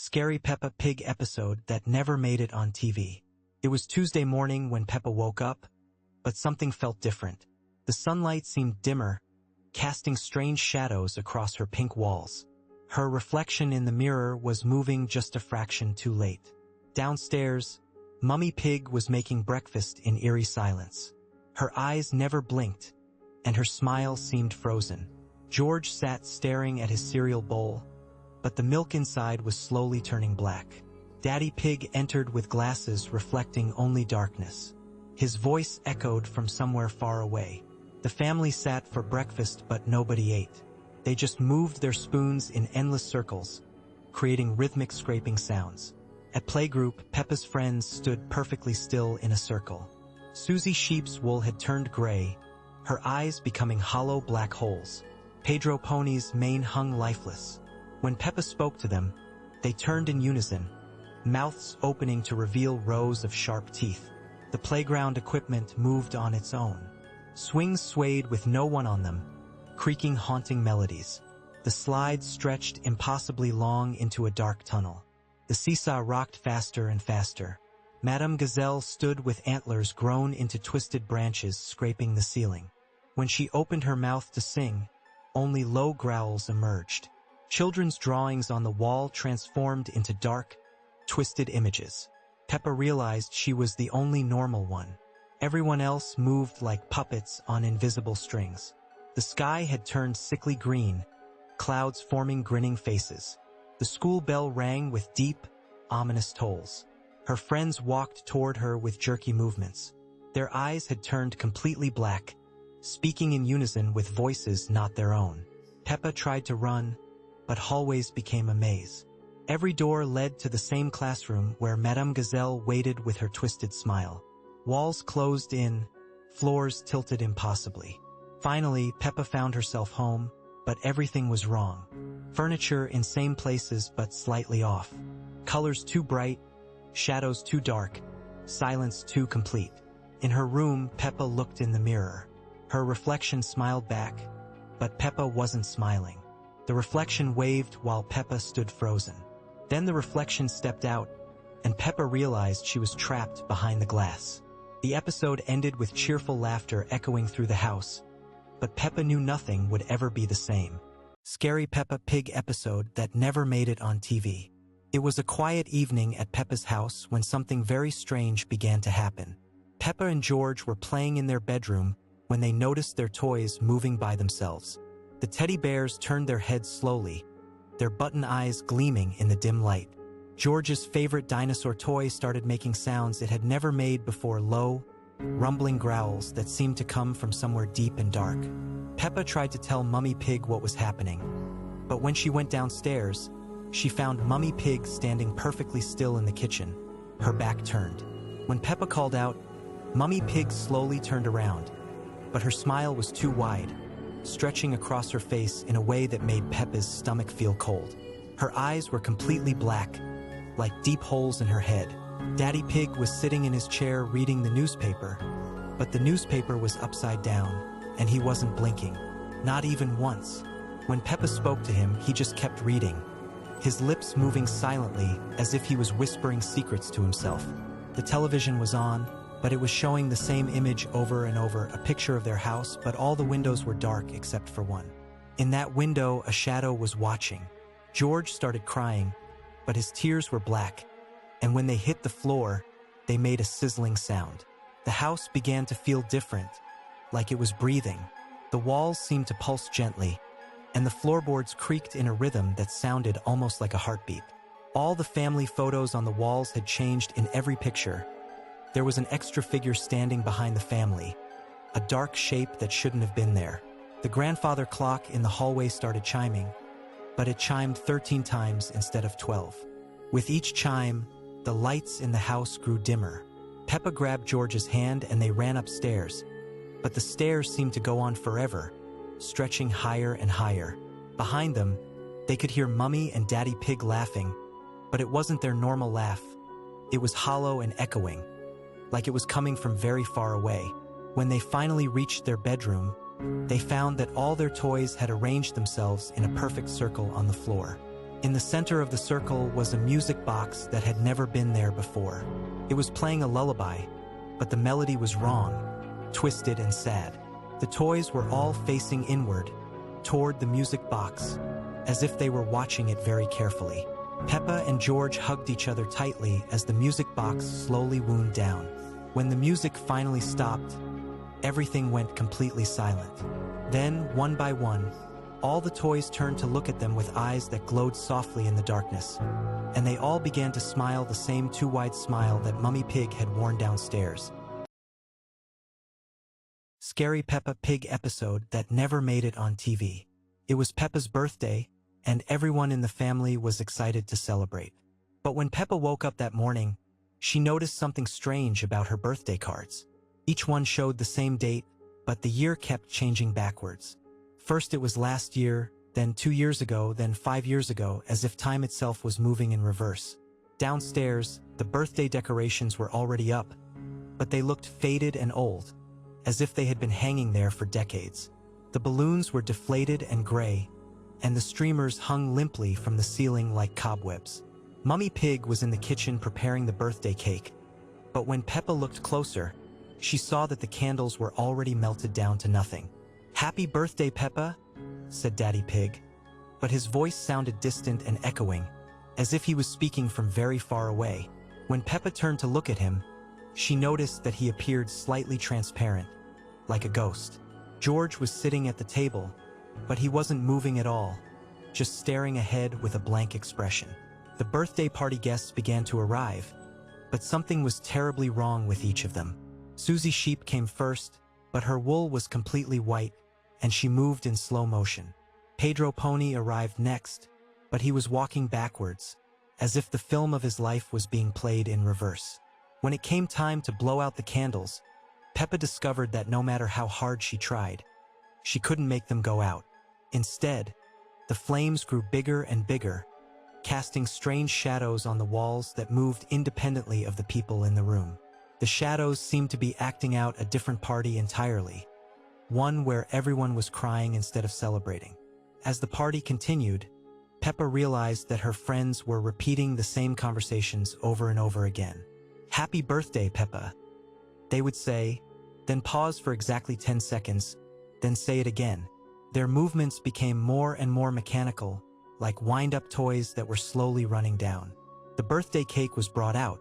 scary Peppa Pig episode that never made it on TV. It was Tuesday morning when Peppa woke up, but something felt different. The sunlight seemed dimmer, casting strange shadows across her pink walls. Her reflection in the mirror was moving just a fraction too late. Downstairs, Mummy Pig was making breakfast in eerie silence. Her eyes never blinked, and her smile seemed frozen. George sat staring at his cereal bowl, but the milk inside was slowly turning black. Daddy Pig entered with glasses reflecting only darkness. His voice echoed from somewhere far away. The family sat for breakfast, but nobody ate. They just moved their spoons in endless circles, creating rhythmic scraping sounds. At playgroup, Peppa's friends stood perfectly still in a circle. Susie Sheep's wool had turned gray, her eyes becoming hollow black holes. Pedro Pony's mane hung lifeless. When Peppa spoke to them, they turned in unison, mouths opening to reveal rows of sharp teeth. The playground equipment moved on its own. Swings swayed with no one on them, creaking haunting melodies. The slides stretched impossibly long into a dark tunnel. The seesaw rocked faster and faster. Madame Gazelle stood with antlers grown into twisted branches scraping the ceiling. When she opened her mouth to sing, only low growls emerged. Children's drawings on the wall transformed into dark, twisted images. Peppa realized she was the only normal one. Everyone else moved like puppets on invisible strings. The sky had turned sickly green, clouds forming grinning faces. The school bell rang with deep, ominous tolls. Her friends walked toward her with jerky movements. Their eyes had turned completely black, speaking in unison with voices not their own. Peppa tried to run, but hallways became a maze. Every door led to the same classroom where Madame Gazelle waited with her twisted smile. Walls closed in, floors tilted impossibly. Finally, Peppa found herself home, but everything was wrong. Furniture in same places but slightly off. Colors too bright, shadows too dark, silence too complete. In her room, Peppa looked in the mirror. Her reflection smiled back, but Peppa wasn't smiling. The reflection waved while Peppa stood frozen. Then the reflection stepped out, and Peppa realized she was trapped behind the glass. The episode ended with cheerful laughter echoing through the house, but Peppa knew nothing would ever be the same. Scary Peppa Pig episode that never made it on TV. It was a quiet evening at Peppa's house when something very strange began to happen. Peppa and George were playing in their bedroom when they noticed their toys moving by themselves. The teddy bears turned their heads slowly, their button eyes gleaming in the dim light. George's favorite dinosaur toy started making sounds it had never made before, low, rumbling growls that seemed to come from somewhere deep and dark. Peppa tried to tell Mummy Pig what was happening, but when she went downstairs, she found Mummy Pig standing perfectly still in the kitchen, her back turned. When Peppa called out, Mummy Pig slowly turned around, but her smile was too wide, stretching across her face in a way that made Peppa's stomach feel cold. Her eyes were completely black, like deep holes in her head. Daddy Pig was sitting in his chair reading the newspaper, but the newspaper was upside down, and he wasn't blinking, not even once. When Peppa spoke to him, he just kept reading, his lips moving silently as if he was whispering secrets to himself. The television was on, but it was showing the same image over and over, a picture of their house, but all the windows were dark except for one. In that window, a shadow was watching. George started crying, but his tears were black, and when they hit the floor, they made a sizzling sound. The house began to feel different, like it was breathing. The walls seemed to pulse gently, and the floorboards creaked in a rhythm that sounded almost like a heartbeat. All the family photos on the walls had changed in every picture. There was an extra figure standing behind the family, a dark shape that shouldn't have been there. The grandfather clock in the hallway started chiming, but it chimed 13 times instead of 12. With each chime, the lights in the house grew dimmer. Peppa grabbed George's hand and they ran upstairs, but the stairs seemed to go on forever, stretching higher and higher. Behind them, they could hear Mummy and Daddy Pig laughing, but it wasn't their normal laugh. It was hollow and echoing, like it was coming from very far away. When they finally reached their bedroom, they found that all their toys had arranged themselves in a perfect circle on the floor. In the center of the circle was a music box that had never been there before. It was playing a lullaby, but the melody was wrong, twisted and sad. The toys were all facing inward, toward the music box, as if they were watching it very carefully. Peppa and George hugged each other tightly as the music box slowly wound down. When the music finally stopped, everything went completely silent. Then, one by one, all the toys turned to look at them with eyes that glowed softly in the darkness, and they all began to smile the same too-wide smile that Mummy Pig had worn downstairs. Scary Peppa Pig episode that never made it on TV. It was Peppa's birthday, and everyone in the family was excited to celebrate. But when Peppa woke up that morning, she noticed something strange about her birthday cards. Each one showed the same date, but the year kept changing backwards. First it was last year, then 2 years ago, then 5 years ago, as if time itself was moving in reverse. Downstairs, the birthday decorations were already up, but they looked faded and old, as if they had been hanging there for decades. The balloons were deflated and gray, and the streamers hung limply from the ceiling like cobwebs. Mummy Pig was in the kitchen preparing the birthday cake, but when Peppa looked closer, she saw that the candles were already melted down to nothing. "Happy birthday, Peppa," said Daddy Pig, but his voice sounded distant and echoing, as if he was speaking from very far away. When Peppa turned to look at him, she noticed that he appeared slightly transparent, like a ghost. George was sitting at the table, but he wasn't moving at all, just staring ahead with a blank expression. The birthday party guests began to arrive, but something was terribly wrong with each of them. Susie Sheep came first, but her wool was completely white, and she moved in slow motion. Pedro Pony arrived next, but he was walking backwards, as if the film of his life was being played in reverse. When it came time to blow out the candles, Peppa discovered that no matter how hard she tried, she couldn't make them go out. Instead, the flames grew bigger and bigger, casting strange shadows on the walls that moved independently of the people in the room. The shadows seemed to be acting out a different party entirely, one where everyone was crying instead of celebrating. As the party continued, Peppa realized that her friends were repeating the same conversations over and over again. "Happy birthday, Peppa," they would say, then pause for exactly 10 seconds, then say it again. Their movements became more and more mechanical, like wind-up toys that were slowly running down. The birthday cake was brought out,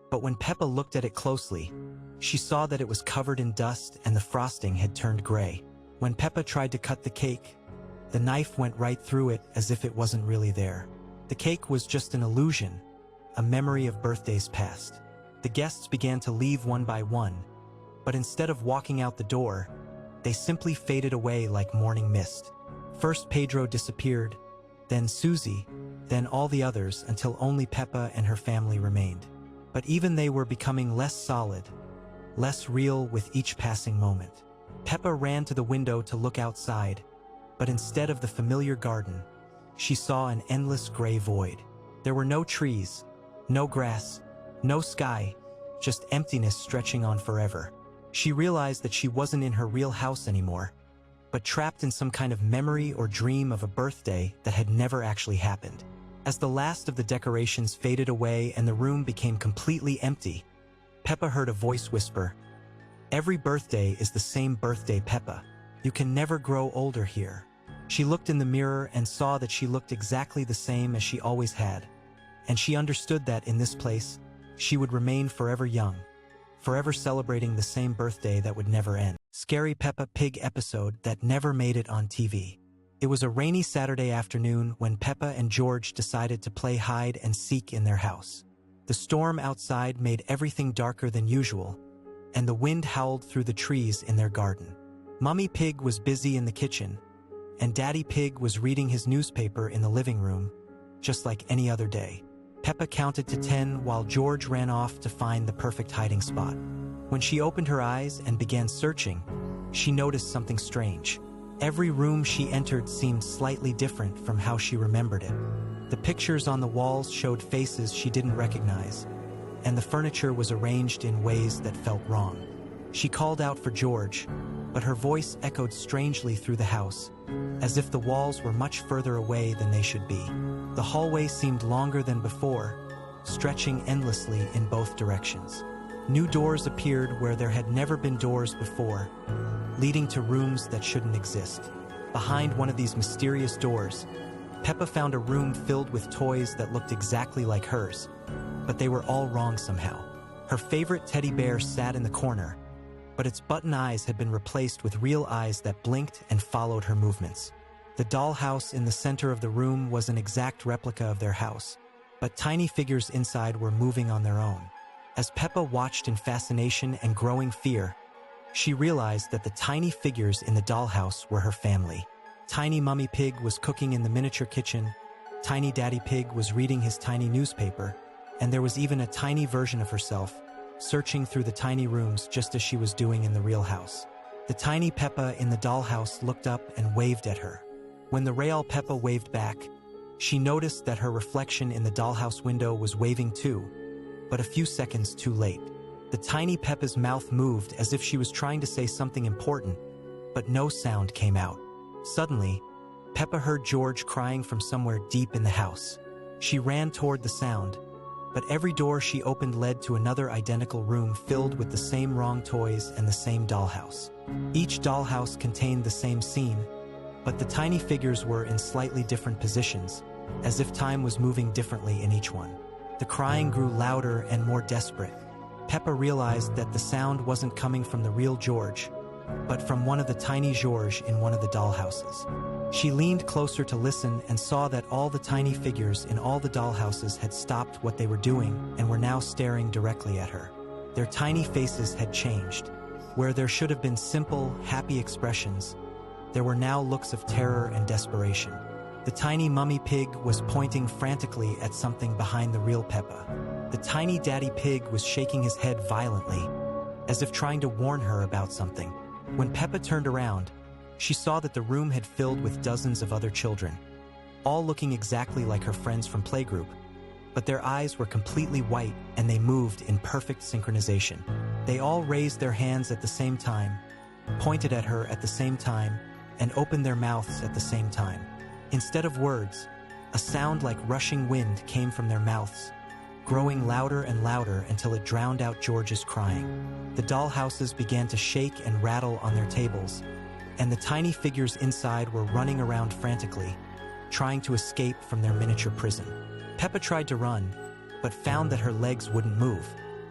but when Peppa looked at it closely, she saw that it was covered in dust and the frosting had turned gray. When Peppa tried to cut the cake, the knife went right through it as if it wasn't really there. The cake was just an illusion, a memory of birthdays past. The guests began to leave one by one, but instead of walking out the door, they simply faded away like morning mist. First Pedro disappeared, then Susie, then all the others until only Peppa and her family remained. But even they were becoming less solid, less real with each passing moment. Peppa ran to the window to look outside, but instead of the familiar garden, she saw an endless gray void. There were no trees, no grass, no sky, just emptiness stretching on forever. She realized that she wasn't in her real house anymore, but trapped in some kind of memory or dream of a birthday that had never actually happened. As the last of the decorations faded away and the room became completely empty, Peppa heard a voice whisper, "Every birthday is the same birthday, Peppa. You can never grow older here." She looked in the mirror and saw that she looked exactly the same as she always had, and she understood that in this place, she would remain forever young, forever celebrating the same birthday that would never end. Scary Peppa Pig episode that never made it on TV. It was a rainy Saturday afternoon when Peppa and George decided to play hide and seek in their house. The storm outside made everything darker than usual, and the wind howled through the trees in their garden. Mummy Pig was busy in the kitchen, and Daddy Pig was reading his newspaper in the living room, just like any other day. Peppa counted to 10 while George ran off to find the perfect hiding spot. When she opened her eyes and began searching, she noticed something strange. Every room she entered seemed slightly different from how she remembered it. The pictures on the walls showed faces she didn't recognize, and the furniture was arranged in ways that felt wrong. She called out for George, but her voice echoed strangely through the house, as if the walls were much further away than they should be. The hallway seemed longer than before, stretching endlessly in both directions. New doors appeared where there had never been doors before, leading to rooms that shouldn't exist. Behind one of these mysterious doors, Peppa found a room filled with toys that looked exactly like hers, but they were all wrong somehow. Her favorite teddy bear sat in the corner, but its button eyes had been replaced with real eyes that blinked and followed her movements. The dollhouse in the center of the room was an exact replica of their house, but tiny figures inside were moving on their own. As Peppa watched in fascination and growing fear, she realized that the tiny figures in the dollhouse were her family. Tiny Mummy Pig was cooking in the miniature kitchen, Tiny Daddy Pig was reading his tiny newspaper, and there was even a tiny version of herself, searching through the tiny rooms just as she was doing in the real house. The tiny Peppa in the dollhouse looked up and waved at her. When the real Peppa waved back, she noticed that her reflection in the dollhouse window was waving too, but a few seconds too late. The tiny Peppa's mouth moved as if she was trying to say something important, but no sound came out. Suddenly, Peppa heard George crying from somewhere deep in the house. She ran toward the sound, but every door she opened led to another identical room filled with the same wrong toys and the same dollhouse. Each dollhouse contained the same scene, but the tiny figures were in slightly different positions, as if time was moving differently in each one. The crying grew louder and more desperate. Peppa realized that the sound wasn't coming from the real George, but from one of the tiny Georges in one of the dollhouses. She leaned closer to listen and saw that all the tiny figures in all the dollhouses had stopped what they were doing and were now staring directly at her. Their tiny faces had changed. Where there should have been simple, happy expressions, there were now looks of terror and desperation. The tiny Mummy Pig was pointing frantically at something behind the real Peppa. The tiny Daddy Pig was shaking his head violently, as if trying to warn her about something. When Peppa turned around, she saw that the room had filled with dozens of other children, all looking exactly like her friends from playgroup, but their eyes were completely white and they moved in perfect synchronization. They all raised their hands at the same time, pointed at her at the same time, and opened their mouths at the same time. Instead of words, a sound like rushing wind came from their mouths, growing louder and louder until it drowned out George's crying. The dollhouses began to shake and rattle on their tables, and the tiny figures inside were running around frantically, trying to escape from their miniature prison. Peppa tried to run, but found that her legs wouldn't move.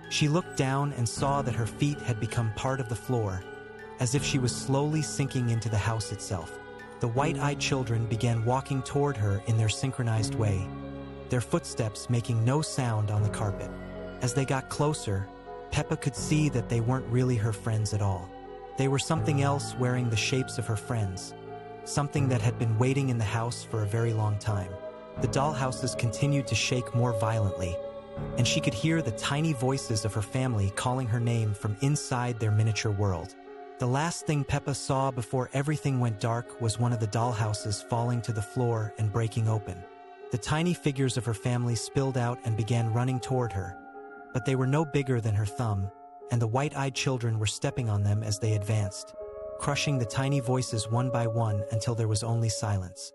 She looked down and saw that her feet had become part of the floor, as if she was slowly sinking into the house itself. The white-eyed children began walking toward her in their synchronized way, their footsteps making no sound on the carpet. As they got closer, Peppa could see that they weren't really her friends at all. They were something else wearing the shapes of her friends, something that had been waiting in the house for a very long time. The dollhouses continued to shake more violently, and she could hear the tiny voices of her family calling her name from inside their miniature world. The last thing Peppa saw before everything went dark was one of the dollhouses falling to the floor and breaking open. The tiny figures of her family spilled out and began running toward her, but they were no bigger than her thumb, and the white-eyed children were stepping on them as they advanced, crushing the tiny voices one by one until there was only silence.